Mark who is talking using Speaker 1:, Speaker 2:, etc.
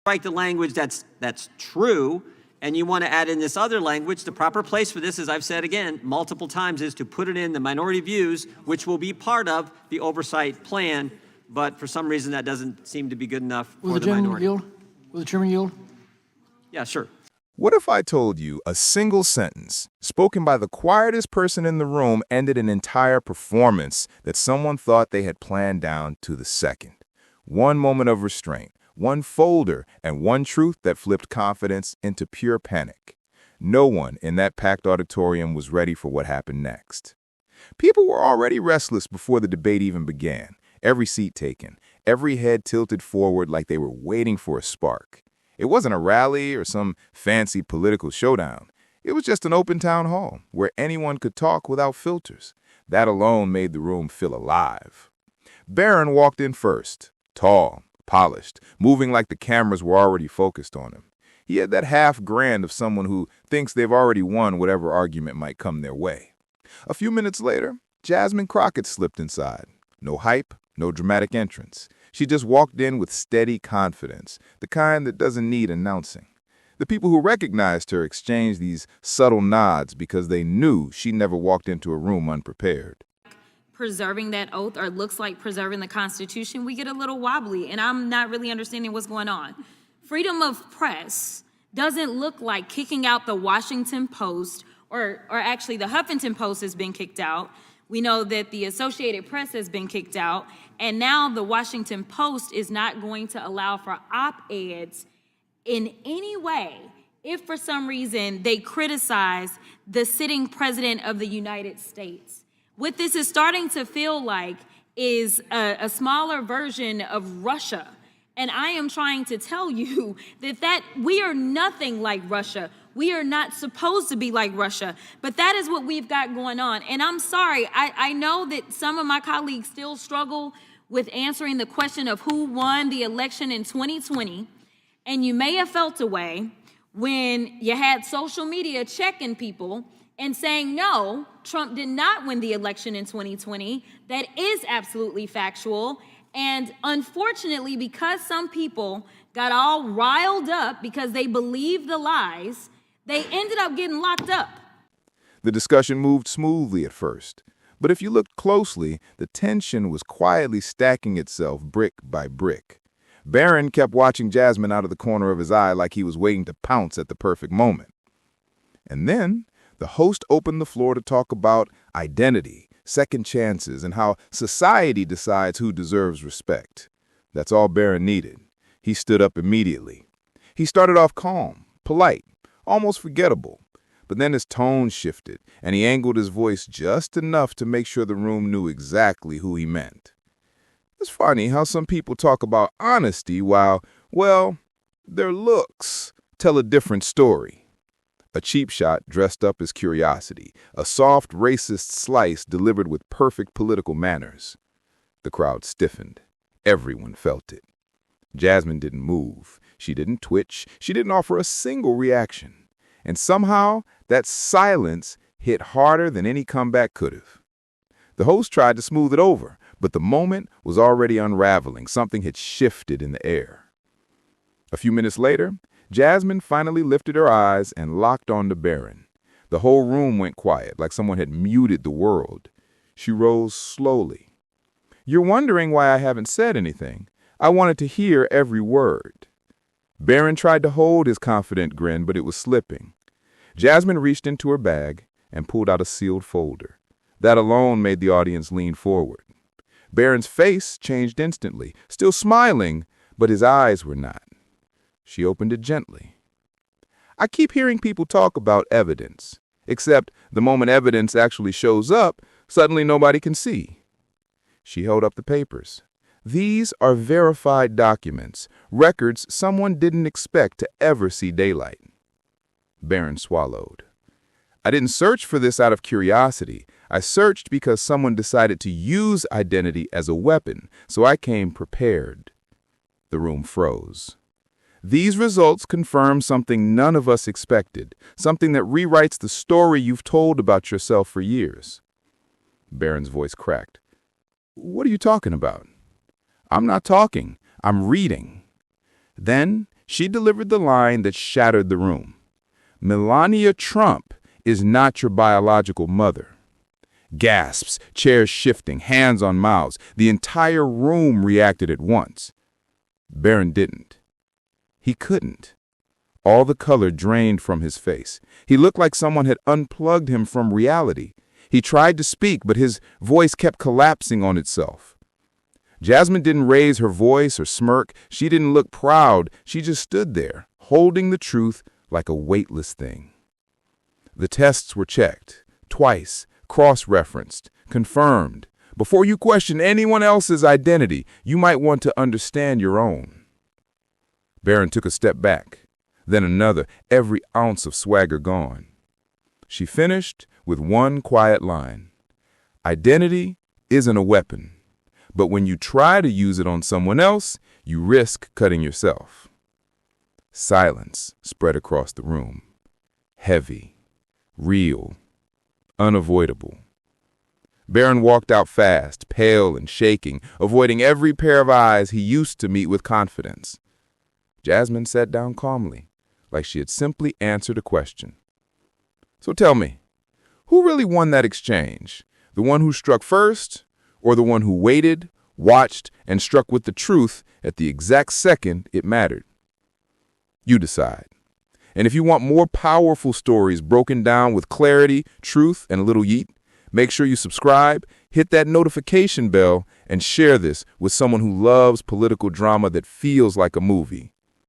Speaker 1: strike the language that's true, and you want to add in this other language, the proper place for this, as I've said again multiple times, is to put it in the minority views, which will be part of the oversight plan. But for some reason, that doesn't seem to be good enough for the minority.
Speaker 2: Will the chairman yield?
Speaker 1: Yeah, sure.
Speaker 3: What if I told you a single sentence, spoken by the quietest person in the room, ended an entire performance that someone thought they had planned down to the second? One moment of restraint, one folder, and one truth that flipped confidence into pure panic. No one in that packed auditorium was ready for what happened next. People were already restless before the debate even began. Every seat taken, every head tilted forward like they were waiting for a spark. It wasn't a rally or some fancy political showdown. It was just an open town hall where anyone could talk without filters. That alone made the room feel alive. Barron walked in first, tall, polished, moving like the cameras were already focused on him. He had that half grin of someone who thinks they've already won whatever argument might come their way. A few minutes later, Jasmine Crockett slipped inside. No hype, no dramatic entrance. She just walked in with steady confidence, the kind that doesn't need announcing. The people who recognized her exchanged these subtle nods because they knew she never walked into a room unprepared.
Speaker 4: Preserving that oath, or looks like preserving the Constitution, we get a little wobbly, and I'm not really understanding what's going on. Freedom of press doesn't look like kicking out the Washington Post, or actually the Huffington Post has been kicked out. We know that the Associated Press has been kicked out, and now the Washington Post is not going to allow for op-eds in any way if for some reason they criticize the sitting president of the United States. What this is starting to feel like is a smaller version of Russia. And I am trying to tell you that we are nothing like Russia. We are not supposed to be like Russia, but that is what we've got going on. And I'm sorry, I know that some of my colleagues still struggle with answering the question of who won the election in 2020. And you may have felt a way when you had social media checking people and saying, no, Trump did not win the election in 2020. That is absolutely factual. And unfortunately, because some people got all riled up because they believed the lies, they ended up getting locked up.
Speaker 3: The discussion moved smoothly at first, but if you looked closely, the tension was quietly stacking itself brick by brick. Barron kept watching Jasmine out of the corner of his eye like he was waiting to pounce at the perfect moment. And then the host opened the floor to talk about identity, second chances, and how society decides who deserves respect. That's all Barron needed. He stood up immediately. He started off calm, polite, almost forgettable. But then his tone shifted, and he angled his voice just enough to make sure the room knew exactly who he meant. It's funny how some people talk about honesty while, well, their looks tell a different story. A cheap shot dressed up as curiosity, a soft racist slice delivered with perfect political manners. The crowd stiffened. Everyone felt it. Jasmine didn't move. She didn't twitch. She didn't offer a single reaction. And somehow, that silence hit harder than any comeback could have. The host tried to smooth it over, but the moment was already unraveling. Something had shifted in the air. A few minutes later, Jasmine finally lifted her eyes and locked onto Barron. The whole room went quiet, like someone had muted the world. She rose slowly. "You're wondering why I haven't said anything. I wanted to hear every word." Barron tried to hold his confident grin, but it was slipping. Jasmine reached into her bag and pulled out a sealed folder. That alone made the audience lean forward. Barron's face changed instantly, still smiling, but his eyes were not. She opened it gently. "I keep hearing people talk about evidence, except the moment evidence actually shows up, suddenly nobody can see." She held up the papers. "These are verified documents, records someone didn't expect to ever see daylight." Barron swallowed. "I didn't search for this out of curiosity. I searched because someone decided to use identity as a weapon, so I came prepared." The room froze. "These results confirm something none of us expected, something that rewrites the story you've told about yourself for years." Barron's voice cracked. "What are you talking about?" "I'm not talking. I'm reading." Then She delivered the line that shattered the room. Melania Trump is not your biological mother. Gasps, chairs shifting, hands on mouths. The entire room reacted at once. Barron didn't. He couldn't. All the color drained from his face. He looked like someone had unplugged him from reality. He tried to speak, but his voice kept collapsing on itself. Jasmine didn't raise her voice or smirk. She didn't look proud. She just stood there, holding the truth like a weightless thing. The tests were checked, twice, cross-referenced, confirmed. Before you question anyone else's identity, you might want to understand your own. Barron took a step back, then another, every ounce of swagger gone. She finished with one quiet line. Identity isn't a weapon, but when you try to use it on someone else, you risk cutting yourself. Silence spread across the room. Heavy, real, unavoidable. Barron walked out fast, pale and shaking, avoiding every pair of eyes he used to meet with confidence. Jasmine sat down calmly, like she had simply answered a question. So tell me, who really won that exchange? The one who struck first, or the one who waited, watched, and struck with the truth at the exact second it mattered? You decide. And if you want more powerful stories broken down with clarity, truth, and a little yeet, make sure you subscribe, hit that notification bell, and share this with someone who loves political drama that feels like a movie.